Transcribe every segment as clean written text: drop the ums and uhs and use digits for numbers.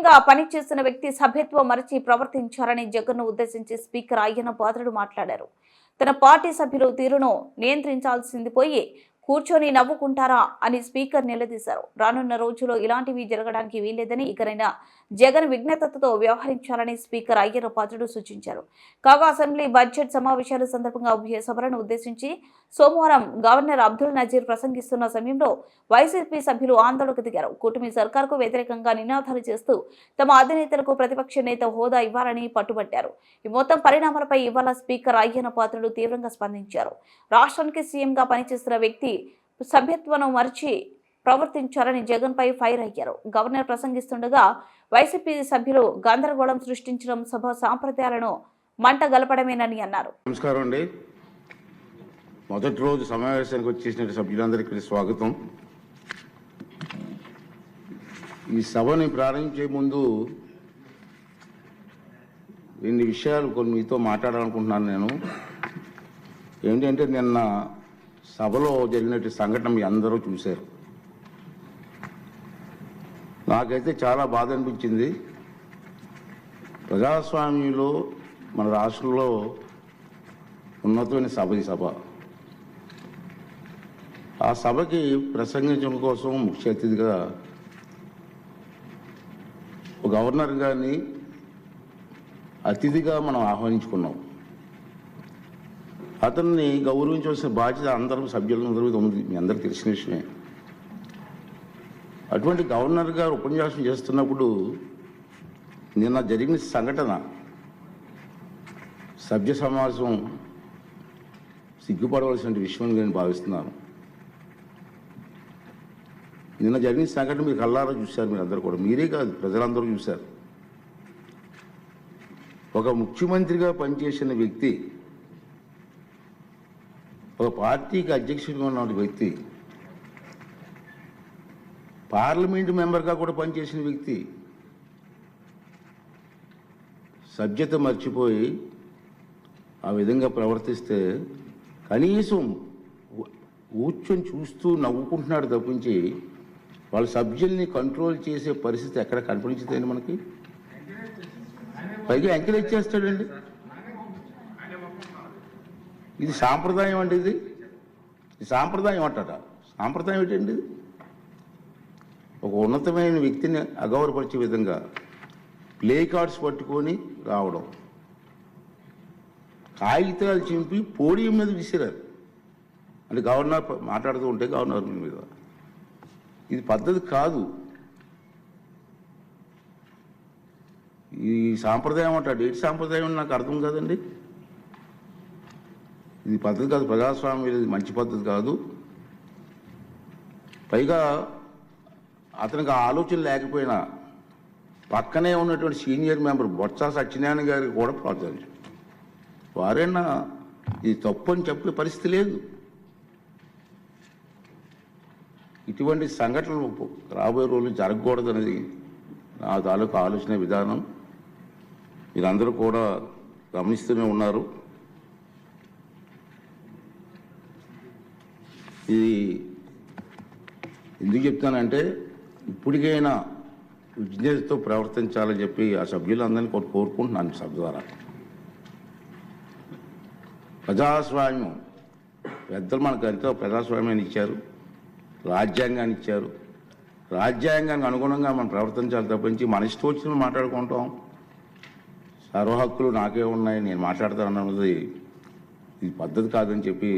సీఎంగా పనిచేస్తున్న వ్యక్తి సభ్యత్వం మరచి ప్రవర్తించారని జగన్ను ఉద్దేశించి స్పీకర్ అయ్యన్న పాత్రుడు మాట్లాడారు. తన పార్టీ సభ్యులు తీరును నియంత్రించాల్సింది పోయి కూర్చొని నవ్వుకుంటారా అని స్పీకర్ నిలదీశారు. రానున్న రోజుల్లో ఇలాంటివి జరగడానికి వీల్లేదని, ఇకనైనా జగన్ విజ్ఞతతో వ్యవహరించాలని స్పీకర్ అయ్యన్న పాత్రుడు సూచించారు. కాగా అసెంబ్లీ బడ్జెట్ సమావేశాల సందర్భంగా ఉభయ సభలను ఉద్దేశించి సోమవారం గవర్నర్ అబ్దుల్ నజీర్ ప్రసంగిస్తున్న సమయంలో వైసీపీ సభ్యులు ఆందోళనకు దిగారు. కూటమి సర్కార్కు వ్యతిరేకంగా నినాదాలు చేస్తూ తమ అధినేతలకు ప్రతిపక్ష నేత హోదా ఇవ్వాలని పట్టుబట్టారు. ఈ మొత్తం పరిణామాలపై ఇవాళ స్పీకర్ అయ్యన్న పాత్రుడు తీవ్రంగా స్పందించారు. రాష్ట్రానికి సీఎంగా పనిచేస్తున్న వ్యక్తి సభ్యత్వం మరిచి ప్రవర్తించారని జగన్ పై ఫైర్ అయ్యారు. గవర్నర్ ప్రసంగిస్తుండగా వైసీపీ సభ్యులు గందరగోళం సృష్టించడం సభ సాంప్రదాయాలను మంట గలపడమేనని అన్నారు. నమస్కారం అండి. మొదటి రోజు సమావేశానికి వచ్చేసిన సభ్యులందరికీ స్వాగతం. ఈ సభని ప్రారంభించే ముందు కొన్ని విషయాలు మీతో మాట్లాడాలనుకుంటున్నాను. నేను ఏంటంటే నిన్న సభలో జరిగినటువంటి సంఘటన మీ అందరూ చూశారు. నాకైతే చాలా బాధ అనిపించింది. ప్రజాస్వామ్యంలో మన రాష్ట్రంలో ఉన్నతమైన సభ ఈ సభ. ఆ సభకి ప్రసంగించడం కోసం ముఖ్య అతిథిగా గవర్నర్ గారిని అతిథిగా మనం ఆహ్వానించుకున్నాం. అతన్ని గౌరవించవలసిన బాధ్యత అందరూ సభ్యులందరూ ఉంది, మీ అందరికీ తెలిసిన విషయమే. అటువంటి గవర్నర్ గారు ఉపన్యాసం చేస్తున్నప్పుడు నిన్న జరిగిన సంఘటన సభ్య సమాజం సిగ్గుపడవలసిన విషయం నేను భావిస్తున్నాను. నిన్న జరిగిన సంఘటన మీరు కళ్ళారా చూశారు, మీరు అందరూ కూడా, మీరే కాదు ప్రజలందరూ చూశారు. ఒక ముఖ్యమంత్రిగా పనిచేసిన వ్యక్తి, ఒక పార్టీకి అధ్యక్షుడిగా ఉన్న వ్యక్తి, పార్లమెంటు మెంబర్గా కూడా పనిచేసిన వ్యక్తి సభ్యత మర్చిపోయి ఆ విధంగా ప్రవర్తిస్తే కనీసం కూర్చొని చూస్తూ నవ్వుకుంటున్నాడు తప్పించి వాళ్ళ సభ్యుల్ని కంట్రోల్ చేసే పరిస్థితి ఎక్కడ కనిపించదండి మనకి. పైగా ఎంకరేజ్ చేస్తాడండి. ఇది సాంప్రదాయం అండి. ఇది సాంప్రదాయం అంటారా? సాంప్రదాయం ఏంటండి? ఒక ఉన్నతమైన వ్యక్తిని అగౌరవపరిచే విధంగా ప్లే కార్డ్స్ పట్టుకొని రావడం, కాగితాలు చింపి పోడియం మీద విసిరారు. అంటే గవర్నర్ మాట్లాడుతూ ఉంటే గవర్నర్ మీద, ఇది పద్ధతి కాదు. ఈ సాంప్రదాయం అంటాడు. ఏంటి సాంప్రదాయం నాకు అర్థం కాదండి. ఇది పద్ధతి కాదు. ప్రజాస్వామ్యం ఇది మంచి పద్ధతి కాదు. పైగా అతనికి ఆలోచన లేకపోయినా పక్కనే ఉన్నటువంటి సీనియర్ మెంబర్ బొత్స సత్యనారాయణ గారికి కూడా ప్రోత్సహించారు. వారైనా ఇది తప్పు అని చెప్పే పరిస్థితి లేదు. ఇటువంటి సంఘటనలు రాబోయే రోజులు జరగకూడదనేది నా తాలూకు ఆలోచన విధానం. మీరందరూ కూడా గమనిస్తూనే ఉన్నారు. ఇది ఎందుకు చెప్తానంటే ఇప్పటికైనా విజ్ఞతతో ప్రవర్తించాలని చెప్పి ఆ సభ్యులందరినీ కోరుకుంటున్నాను. సభ ద్వారా ప్రజాస్వామ్యం పెద్దలు మనకు ఎంతో ప్రజాస్వామ్యాన్ని ఇచ్చారు, రాజ్యాంగాన్ని ఇచ్చారు. రాజ్యాంగానికి అనుగుణంగా మనం ప్రవర్తించాలి తప్పించి మన ఇష్టం వచ్చిన మాట్లాడుకుంటాం. సర్వ హక్కులు నాకే ఉన్నాయి, నేను మాట్లాడతాను అన్నది ఇది పద్ధతి కాదని చెప్పి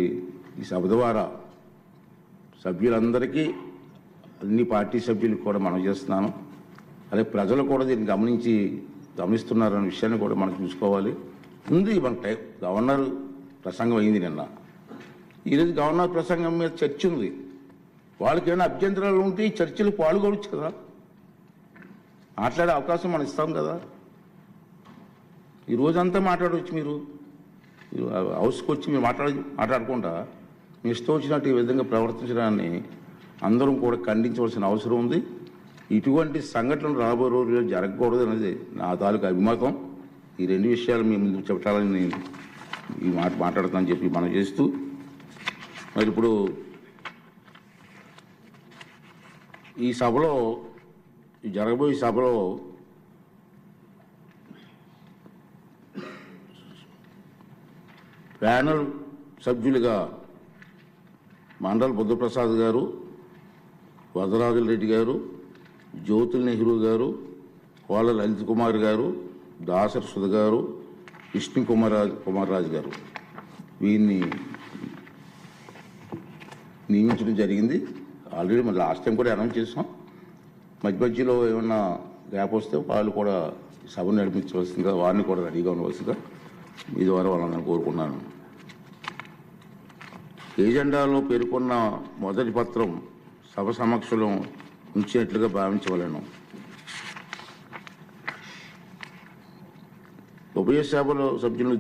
ఈ సభ ద్వారా సభ్యులందరికీ, అన్ని పార్టీ సభ్యులకు కూడా మనం చేస్తున్నాను. అలాగే ప్రజలు కూడా దీన్ని గమనిస్తున్నారన్న విషయాన్ని కూడా మనం చూసుకోవాలి. ఉంది మన గవర్నర్ ప్రసంగం అయింది నిన్న. ఈరోజు గవర్నర్ ప్రసంగం మీద చర్చ ఉంది. వాళ్ళకి ఏమైనా అభ్యంతరాలు ఉంటే ఈ చర్చలు పాల్గొనవచ్చు కదా, మాట్లాడే అవకాశం మనం ఇస్తాం కదా. ఈ రోజంతా మాట్లాడవచ్చు. మీరు హౌస్కి వచ్చి మీరు మాట్లాడకుండా మీ ఇష్టం వచ్చినట్టు ఈ విధంగా ప్రవర్తించడాన్ని అందరం కూడా ఖండించవలసిన అవసరం ఉంది. ఇటువంటి సంఘటనలు రాబోయే రోజుల్లో జరగకూడదు అనేది నా తాలూకు అభిమతం. ఈ రెండు విషయాలు మీ ముందు చెప్పాలని నేను ఈ మాట్లాడతానని చెప్పి మనం చేస్తూ, మరి ఇప్పుడు ఈ సభలో జరగబోయే సభలో ప్యానల్ సభ్యులుగా మండల్ బుద్ధప్రసాద్ గారు, వరదరాజుల రెడ్డి గారు, జ్యోతుల్ నెహ్రూ గారు, కోళ్ళ లలిత్ కుమార్ గారు, దాసర్ సుధ గారు, విష్ణు కుమార్ రాజు గారు వీరిని నియమించడం జరిగింది. ఆల్రెడీ మరి లాస్ట్ టైం కూడా అనౌన్స్ చేసాం. మధ్యలో ఏమన్నా గ్యాప్ వస్తే వాళ్ళు కూడా సభను నడిపించవలసిందిగా, వారిని కూడా రెడీగా ఉండవలసిందిగా మీ ద్వారా వాళ్ళని కోరుకున్నాను. ఏజెండాలో పేర్కొన్న మొదటి పత్రం సభ సమక్షంలో ఉంచినట్లుగా భావించవలను. ఉభయ సభలో సభ్యులను